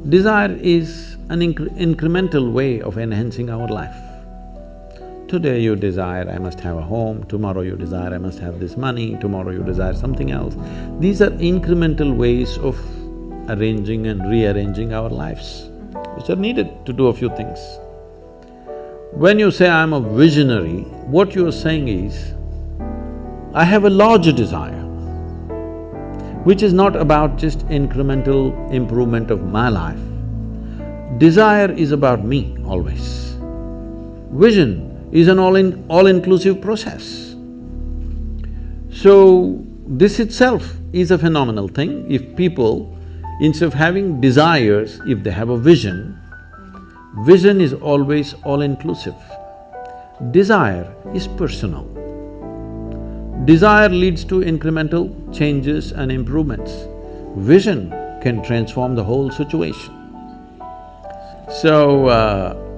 Desire is an incremental way of enhancing our life. Today you desire, I must have a home, tomorrow you desire, I must have this money, tomorrow you desire something else. These are incremental ways of arranging and rearranging our lives, which are needed to do a few things. When you say, I'm a visionary, what you're saying is, I have a larger desire, which is not about just incremental improvement of my life. Desire is about me always. Vision is an all-inclusive process. So, this itself is a phenomenal thing. If people, instead of having desires, if they have a vision, vision is always all-inclusive. Desire is personal. Desire leads to incremental changes and improvements. Vision can transform the whole situation. So,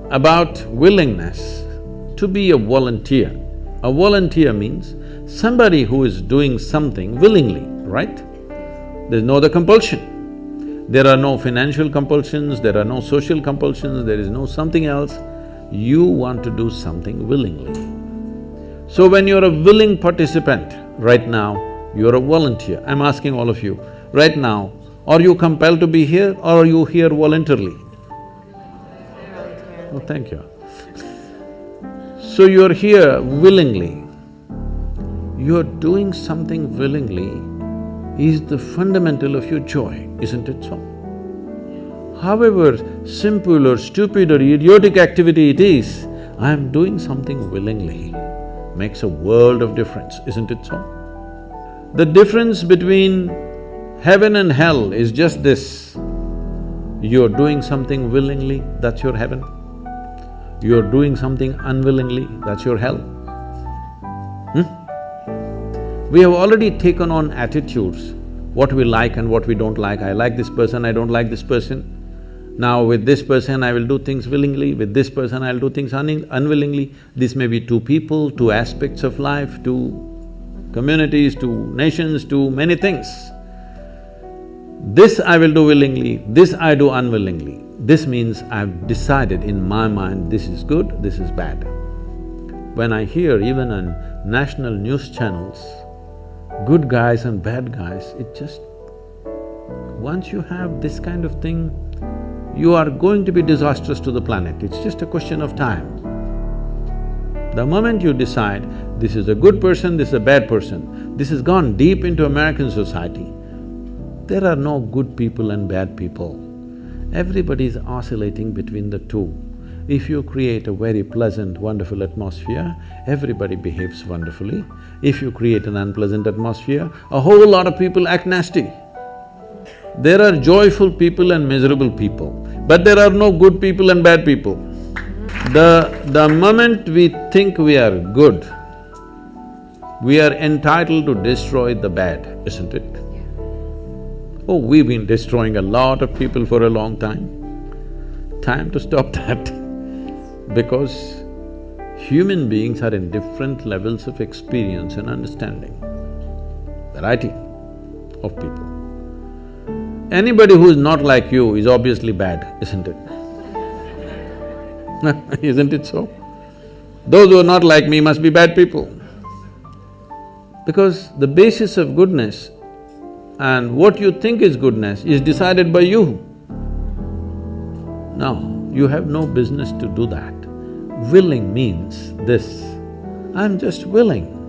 about willingness to be a volunteer. A volunteer means somebody who is doing something willingly, right? There's no other compulsion. There are no financial compulsions, there are no social compulsions, there is no something else. You want to do something willingly. So when you're a willing participant, right now, you're a volunteer. I'm asking all of you, right now, are you compelled to be here or are you here voluntarily? Oh, thank you. So you're here willingly. You're doing something willingly is the fundamental of your joy, isn't it so? However simple or stupid or idiotic activity it is, I'm doing something willingly makes a world of difference, isn't it so? The difference between heaven and hell is just this. You're doing something willingly, that's your heaven. You're doing something unwillingly, that's your hell. We have already taken on attitudes, what we like and what we don't like. I like this person, I don't like this person. Now with this person I will do things willingly, with this person I'll do things unwillingly. This may be two people, two aspects of life, two communities, two nations, two many things. This I will do willingly, this I do unwillingly. This means I've decided in my mind, this is good, this is bad. When I hear even on national news channels, good guys and bad guys, it just… once you have this kind of thing, you are going to be disastrous to the planet, it's just a question of time. The moment you decide, this is a good person, this is a bad person, this has gone deep into American society. There are no good people and bad people. Everybody is oscillating between the two. If you create a very pleasant, wonderful atmosphere, everybody behaves wonderfully. If you create an unpleasant atmosphere, a whole lot of people act nasty. There are joyful people and miserable people, but there are no good people and bad people. The moment we think we are good, we are entitled to destroy the bad, isn't it? Oh, we've been destroying a lot of people for a long time. Time to stop that because human beings are in different levels of experience and understanding, variety of people. Anybody who is not like you is obviously bad, isn't it? Isn't it so? Those who are not like me must be bad people. Because the basis of goodness and what you think is goodness is decided by you. No, you have no business to do that. Willing means this, I'm just willing.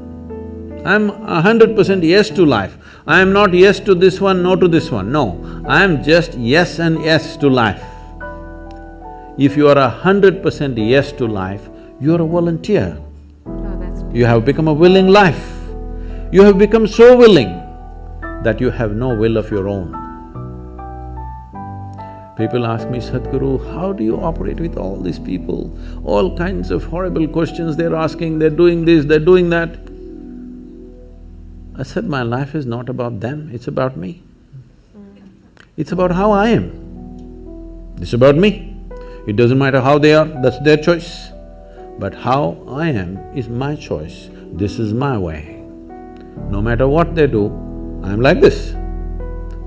I'm 100% yes to life. I am not yes to this one, no to this one, no. I am just yes and yes to life. If you are 100% yes to life, you are a volunteer. Oh, that's beautiful. You have become a willing life. You have become so willing that you have no will of your own. People ask me, Sadhguru, how do you operate with all these people? All kinds of horrible questions they're asking, they're doing this, they're doing that. I said, my life is not about them, it's about me. It's about how I am. It's about me. It doesn't matter how they are, that's their choice. But how I am is my choice, this is my way. No matter what they do, I'm like this.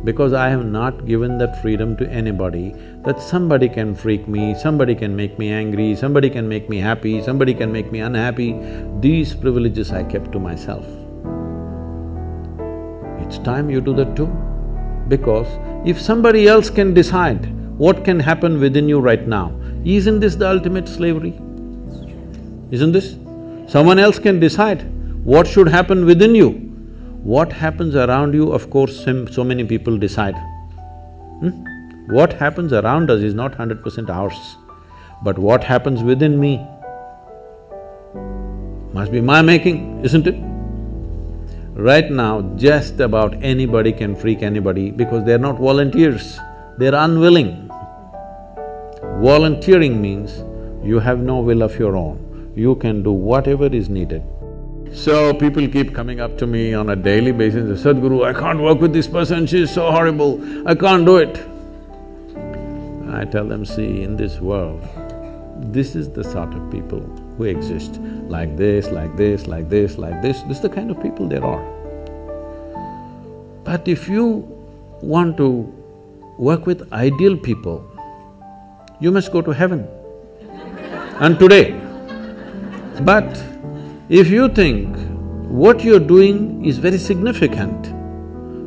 because I have not given that freedom to anybody, that somebody can freak me, somebody can make me angry, somebody can make me happy, somebody can make me unhappy. These privileges I kept to myself. It's time you do that too. Because if somebody else can decide what can happen within you right now, isn't this the ultimate slavery? Isn't this? Someone else can decide what should happen within you. What happens around you, of course, so many people decide. What happens around us is not 100% ours. But what happens within me must be my making, isn't it? Right now, just about anybody can freak anybody because they're not volunteers, they're unwilling. Volunteering means you have no will of your own, you can do whatever is needed. So people keep coming up to me on a daily basis, Sadhguru, I can't work with this person, she's so horrible, I can't do it. I tell them, see, in this world, this is the sort of people who exist, like this, like this, like this, like this is the kind of people there are. But if you want to work with ideal people, you must go to heaven and today. But if you think what you're doing is very significant,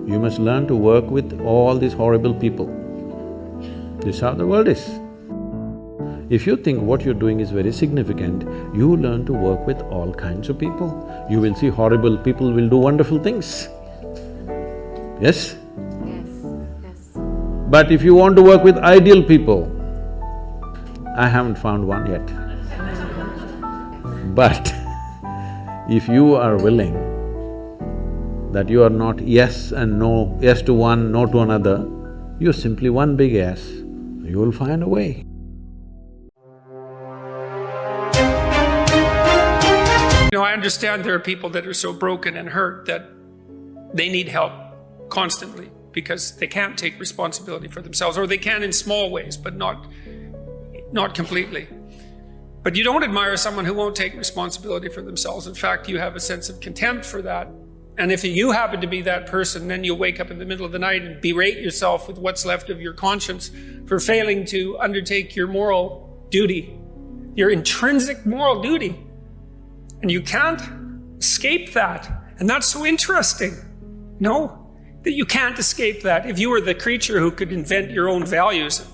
you must learn to work with all these horrible people. This is how the world is. If you think what you're doing is very significant, you learn to work with all kinds of people. You will see horrible people will do wonderful things. Yes? Yes, yes. But if you want to work with ideal people, I haven't found one yet. But if you are willing that you are not yes and no, yes to one, no to another, you're simply one big yes, you will find a way. I understand there are people that are so broken and hurt that they need help constantly because they can't take responsibility for themselves, or they can in small ways, but not completely. But you don't admire someone who won't take responsibility for themselves. In fact, you have a sense of contempt for that. And if you happen to be that person, then you'll wake up in the middle of the night and berate yourself with what's left of your conscience for failing to undertake your moral duty, your intrinsic moral duty. And you can't escape that. And that's so interesting. No, that you can't escape that. If you were the creature who could invent your own values,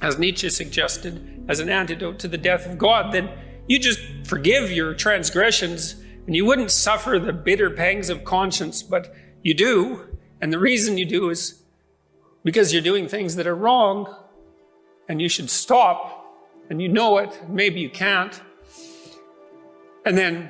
as Nietzsche suggested, as an antidote to the death of God, then you just forgive your transgressions and you wouldn't suffer the bitter pangs of conscience, but you do. And the reason you do is because you're doing things that are wrong and you should stop, and you know it, maybe you can't. And then